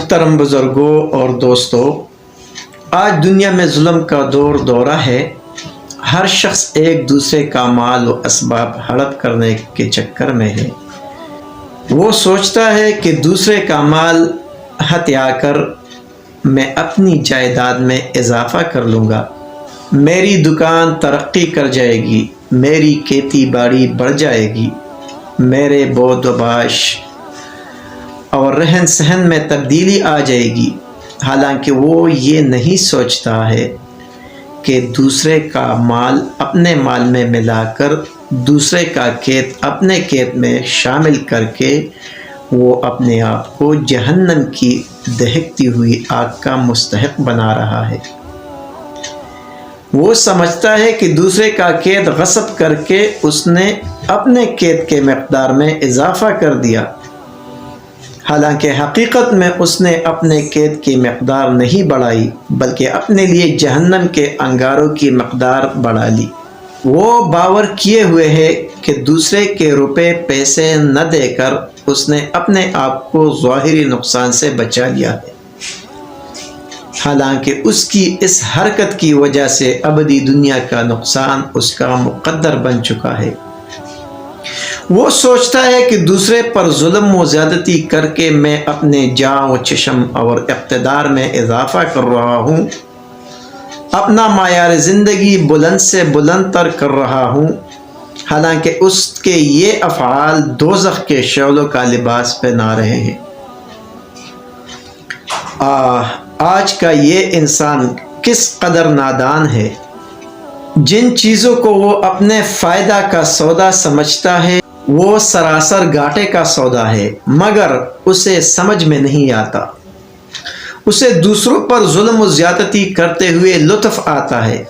محترم بزرگوں اور دوستوں، آج دنیا میں ظلم کا دورہ ہے۔ ہر شخص ایک دوسرے کا مال و اسباب ہڑپ کرنے کے چکر میں ہے۔ وہ سوچتا ہے کہ دوسرے کا مال ہتھیا کر میں اپنی جائیداد میں اضافہ کر لوں گا، میری دکان ترقی کر جائے گی، میری کھیتی باڑی بڑھ جائے گی، میرے بود و باش اور رہن سہن میں تبدیلی آ جائے گی۔ حالانکہ وہ یہ نہیں سوچتا ہے کہ دوسرے کا مال اپنے مال میں ملا کر، دوسرے کا کھیت اپنے کھیت میں شامل کر کے وہ اپنے آپ کو جہنم کی دہکتی ہوئی آگ کا مستحق بنا رہا ہے۔ وہ سمجھتا ہے کہ دوسرے کا کھیت غصب کر کے اس نے اپنے کھیت کے مقدار میں اضافہ کر دیا، حالانکہ حقیقت میں اس نے اپنے کھیت کی مقدار نہیں بڑھائی بلکہ اپنے لیے جہنم کے انگاروں کی مقدار بڑھا لی۔ وہ باور کیے ہوئے ہے کہ دوسرے کے روپے پیسے نہ دے کر اس نے اپنے آپ کو ظاہری نقصان سے بچا لیا ہے، حالانکہ اس کی اس حرکت کی وجہ سے ابدی دنیا کا نقصان اس کا مقدر بن چکا ہے۔ وہ سوچتا ہے کہ دوسرے پر ظلم و زیادتی کر کے میں اپنے جاں و چشم اور اقتدار میں اضافہ کر رہا ہوں، اپنا معیار زندگی بلند سے بلند تر کر رہا ہوں، حالانکہ اس کے یہ افعال دوزخ کے شعلوں کا لباس پہنا رہے ہیں۔ آج کا یہ انسان کس قدر نادان ہے! جن چیزوں کو وہ اپنے فائدہ کا سودا سمجھتا ہے وہ سراسر گھاٹے کا سودا ہے، مگر اسے سمجھ میں نہیں آتا۔ اسے دوسروں پر ظلم و زیادتی کرتے ہوئے لطف آتا ہے۔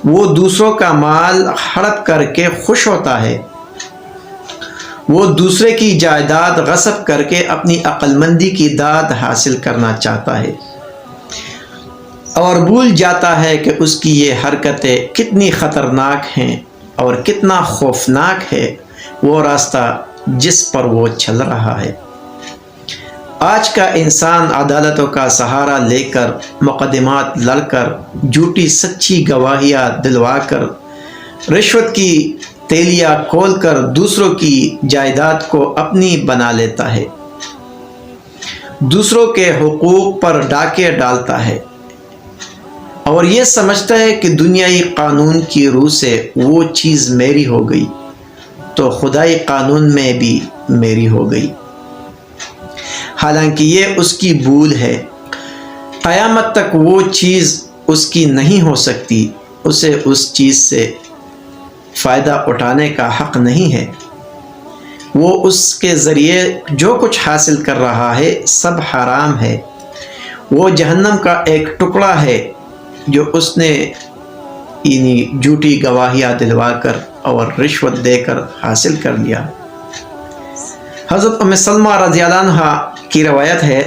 وہ دوسروں کا مال ہڑپ کر کے خوش ہوتا ہے۔ وہ دوسرے کی جائیداد غصب کر کے اپنی عقل مندی کی داد حاصل کرنا چاہتا ہے، اور بھول جاتا ہے کہ اس کی یہ حرکتیں کتنی خطرناک ہیں اور کتنا خوفناک ہے وہ راستہ جس پر وہ چل رہا ہے۔ آج کا انسان عدالتوں کا سہارا لے کر، مقدمات لڑ کر، جھوٹی سچی گواہیاں دلوا کر، رشوت کی تیلیاں کھول کر دوسروں کی جائیداد کو اپنی بنا لیتا ہے، دوسروں کے حقوق پر ڈاکے ڈالتا ہے، اور یہ سمجھتا ہے کہ دنیائی قانون کی روح سے وہ چیز میری ہو گئی تو خدائی قانون میں بھی میری ہو گئی۔ حالانکہ یہ اس کی بھول ہے۔ قیامت تک وہ چیز اس کی نہیں ہو سکتی، اسے اس چیز سے فائدہ اٹھانے کا حق نہیں ہے۔ وہ اس کے ذریعے جو کچھ حاصل کر رہا ہے سب حرام ہے۔ وہ جہنم کا ایک ٹکڑا ہے جو اس نے جھوٹی گواہیاں دلوا کر اور رشوت دے کر حاصل کر لیا۔ حضرت ام سلمہ رضی اللہ عنہ کی روایت ہے،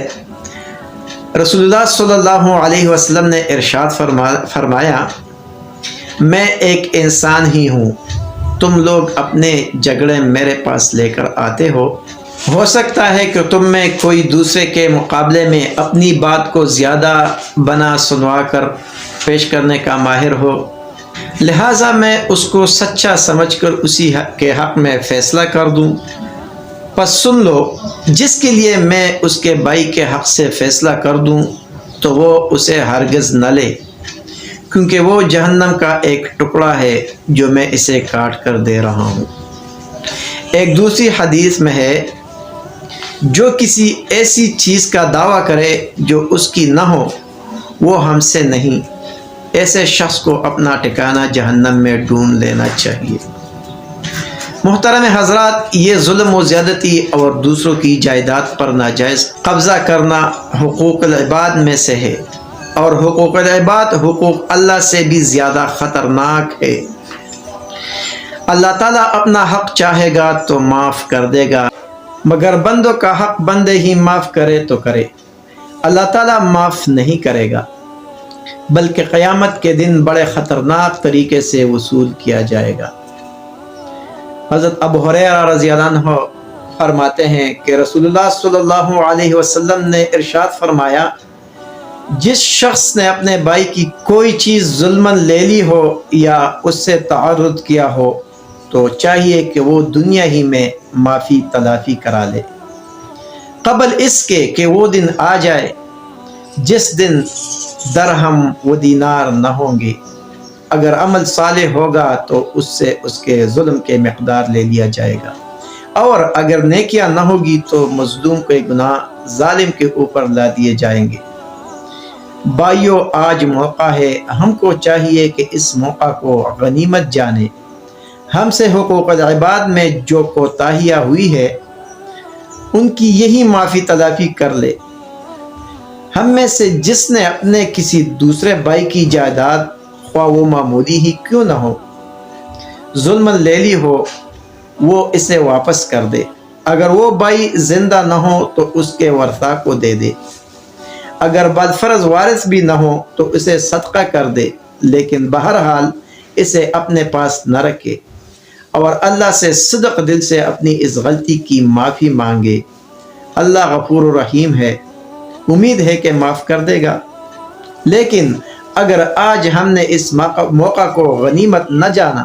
رسول اللہ صلی اللہ علیہ وسلم نے ارشاد فرمایا، میں ایک انسان ہی ہوں، تم لوگ اپنے جھگڑے میرے پاس لے کر آتے ہو سکتا ہے کہ تم میں کوئی دوسرے کے مقابلے میں اپنی بات کو زیادہ بنا سنوا کر پیش کرنے کا ماہر ہو، لہٰذا میں اس کو سچا سمجھ کر اسی کے حق میں فیصلہ کر دوں۔ پس سن لو، جس کے لیے میں اس کے بھائی کے حق سے فیصلہ کر دوں تو وہ اسے ہرگز نہ لے، کیونکہ وہ جہنم کا ایک ٹکڑا ہے جو میں اسے کاٹ کر دے رہا ہوں۔ ایک دوسری حدیث میں ہے، جو کسی ایسی چیز کا دعویٰ کرے جو اس کی نہ ہو وہ ہم سے نہیں، ایسے شخص کو اپنا ٹھکانہ جہنم میں ڈھونڈ لینا چاہیے۔ محترم حضرات، یہ ظلم و زیادتی اور دوسروں کی جائیداد پر ناجائز قبضہ کرنا حقوق العباد میں سے ہے، اور حقوق العباد حقوق اللہ سے بھی زیادہ خطرناک ہے۔ اللہ تعالیٰ اپنا حق چاہے گا تو معاف کر دے گا، مگر بندوں کا حق بندے ہی معاف کرے تو کرے، اللہ تعالیٰ معاف نہیں کرے گا، بلکہ قیامت کے دن بڑے خطرناک طریقے سے وصول کیا جائے گا۔ حضرت ابو ہریرہ رضی اللہ عنہ فرماتے ہیں کہ رسول اللہ صلی اللہ علیہ وسلم نے ارشاد فرمایا، جس شخص نے اپنے بھائی کی کوئی چیز ظلماً لے لی ہو یا اس سے تعرض کیا ہو تو چاہیے کہ وہ دنیا ہی میں معافی تلافی کرا لے، قبل اس کے کہ وہ دن آ جائے جس دن درہم و دینار نہ ہوں گے۔ اگر عمل صالح ہوگا تو اس سے اس کے ظلم کے مقدار لے لیا جائے گا، اور اگر نیکیاں نہ ہوگی تو مظلوم کے گناہ ظالم کے اوپر لا دیے جائیں گے۔ بھائیو، آج موقع ہے، ہم کو چاہیے کہ اس موقع کو غنیمت جانے، ہم سے حقوق العباد میں جو کوتاہیاں ہوئی ہے ان کی یہی معافی تلافی کر لے۔ ہم میں سے جس نے اپنے کسی دوسرے بھائی کی جائیداد، خواہ وہ معمولی ہی کیوں نہ ہو، ظلماً لے لی ہو، وہ اسے واپس کر دے۔ اگر وہ بھائی زندہ نہ ہو تو اس کے ورثاء کو دے دے، اگر بالفرض وارث بھی نہ ہو تو اسے صدقہ کر دے، لیکن بہرحال اسے اپنے پاس نہ رکھے، اور اللہ سے صدق دل سے اپنی اس غلطی کی معافی مانگے۔ اللہ غفور الرحیم ہے، امید ہے کہ معاف کر دے گا۔ لیکن اگر آج ہم نے اس موقع کو غنیمت نہ جانا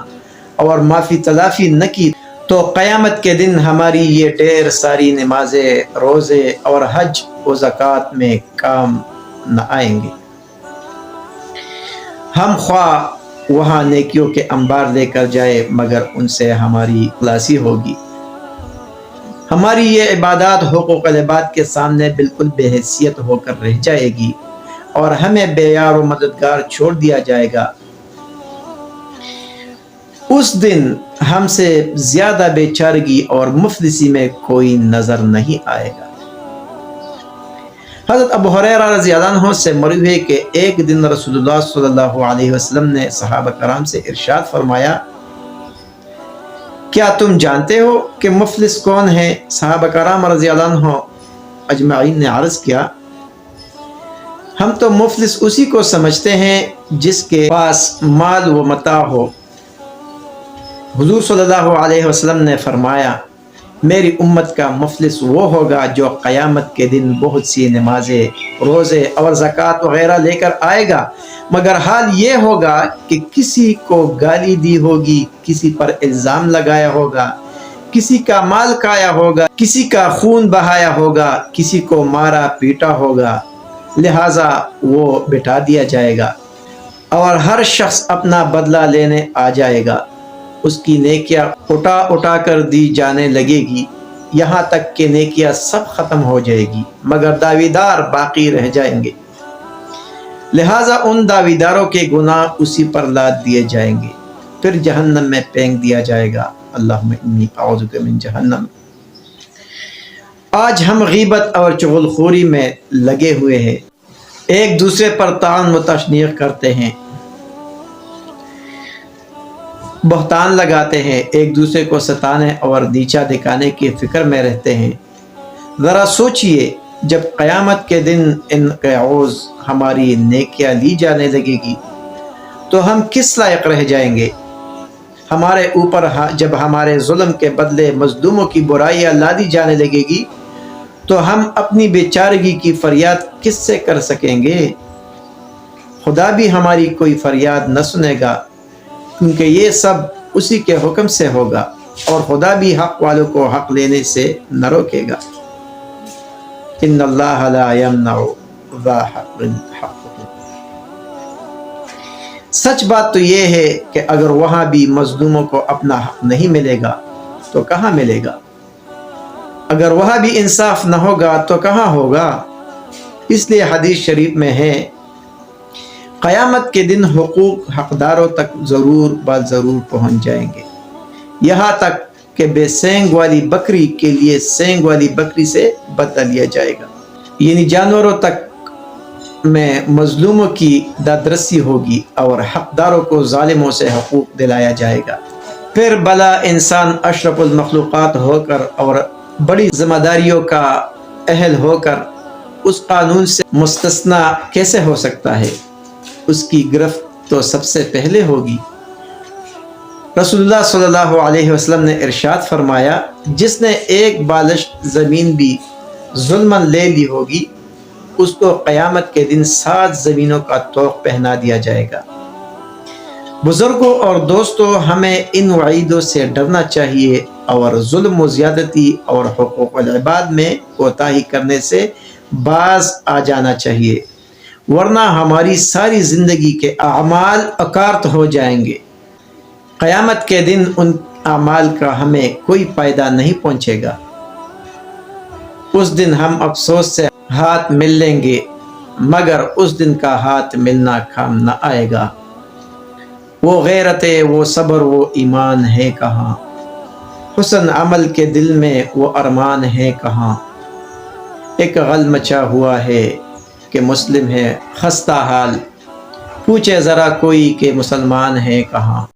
اور معافی تلافی نہ کی تو قیامت کے دن ہماری یہ ڈھیر ساری نمازیں، روزے اور حج و زکوٰۃ میں کام نہ آئیں گے۔ ہم خواہ وہاں نیکیوں کے انبار لے کر جائے مگر ان سے ہماری خلاصی ہوگی۔ ہماری یہ عبادات حقوق العباد کے سامنے بالکل بے حیثیت ہو کر رہ جائے گی اور ہمیں بے یار و مددگار چھوڑ دیا جائے گا۔ اس دن ہم سے زیادہ بے چارگی اور مفلسی میں کوئی نظر نہیں آئے گا۔ حضرت ابو ہریرہ رضی اللہ عنہ سے مروی ہے کہ ایک دن رسول اللہ صلی اللہ علیہ وسلم نے صحابہ کرام سے ارشاد فرمایا، کیا تم جانتے ہو کہ مفلس کون ہے؟ صحابہ کرام رضی اللہ عنہ اجمعین نے عرض کیا، ہم تو مفلس اسی کو سمجھتے ہیں جس کے پاس مال و متاع ہو۔ حضور صلی اللہ علیہ وسلم نے فرمایا، میری امت کا مفلس وہ ہوگا جو قیامت کے دن بہت سی نمازیں، روزے اور زکوٰۃ وغیرہ لے کر آئے گا، مگر حال یہ ہوگا کہ کسی کو گالی دی ہوگی، کسی پر الزام لگایا ہوگا، کسی کا مال کھایا ہوگا، کسی کا خون بہایا ہوگا، کسی کو مارا پیٹا ہوگا، لہٰذا وہ بٹھا دیا جائے گا اور ہر شخص اپنا بدلہ لینے آ جائے گا۔ اس کی نیکیاں اٹھا اٹھا کر دی جانے لگے گی، یہاں تک کہ نیکیاں سب ختم ہو جائے گی مگر دعویدار باقی رہ جائیں گے، لہٰذا ان دعویداروں کے گناہ اسی پر لاد دیے جائیں گے، پھر جہنم میں پھینک دیا جائے گا۔ اللہم انی اعوذ بک من جہنم۔ آج ہم غیبت اور چغل خوری میں لگے ہوئے ہیں، ایک دوسرے پر طعن و تشنیع کرتے ہیں، بہتان لگاتے ہیں، ایک دوسرے کو ستانے اور نیچا دکھانے کی فکر میں رہتے ہیں۔ ذرا سوچئے، جب قیامت کے دن ان کے عوض ہماری نیکیاں لی جانے لگے گی تو ہم کس لائق رہ جائیں گے؟ ہمارے اوپر جب ہمارے ظلم کے بدلے مظلوموں کی برائیاں لادی جانے لگے گی تو ہم اپنی بے چارگی کی فریاد کس سے کر سکیں گے؟ خدا بھی ہماری کوئی فریاد نہ سنے گا، کیونکہ یہ سب اسی کے حکم سے ہوگا، اور خدا بھی حق والوں کو حق لینے سے نہ روکے گا۔ ان اللہ لا یمنع ذا حق حقہ۔ سچ بات تو یہ ہے کہ اگر وہاں بھی مظلوموں کو اپنا حق نہیں ملے گا تو کہاں ملے گا؟ اگر وہاں بھی انصاف نہ ہوگا تو کہاں ہوگا؟ اس لیے حدیث شریف میں ہے، قیامت کے دن حقوق حقداروں تک ضرور بات ضرور پہنچ جائیں گے، یہاں تک کہ بے سینگ والی بکری کے لیے سینگ والی بکری سے بدلہ لیا جائے گا، یعنی جانوروں تک میں مظلوموں کی دادرسی ہوگی اور حقداروں کو ظالموں سے حقوق دلایا جائے گا۔ پھر بلا انسان اشرف المخلوقات ہو کر اور بڑی ذمہ داریوں کا اہل ہو کر اس قانون سے مستثنی کیسے ہو سکتا ہے؟ اس کی گرفت تو سب سے پہلے ہوگی۔ رسول اللہ صلی اللہ علیہ وسلم نے ارشاد فرمایا، جس نے ایک بالش زمین بھی ظلماً لے لی ہوگی اس کو قیامت کے دن 7 زمینوں کا طوق پہنا دیا جائے گا۔ بزرگوں اور دوستوں، ہمیں ان وعیدوں سے ڈرنا چاہیے اور ظلم و زیادتی اور حقوق العباد میں کوتاہی کرنے سے باز آ جانا چاہیے، ورنہ ہماری ساری زندگی کے اعمال اکارت ہو جائیں گے۔ قیامت کے دن ان اعمال کا ہمیں کوئی فائدہ نہیں پہنچے گا۔ اس دن ہم افسوس سے ہاتھ مل لیں گے، مگر اس دن کا ہاتھ ملنا کام نہ آئے گا۔ وہ غیرت، وہ صبر، وہ ایمان ہے کہاں؟ حسن عمل کے دل میں وہ ارمان ہے کہاں؟ ایک غل مچا ہوا ہے کہ مسلم ہے خستہ حال، پوچھے ذرا کوئی کہ مسلمان ہے کہاں؟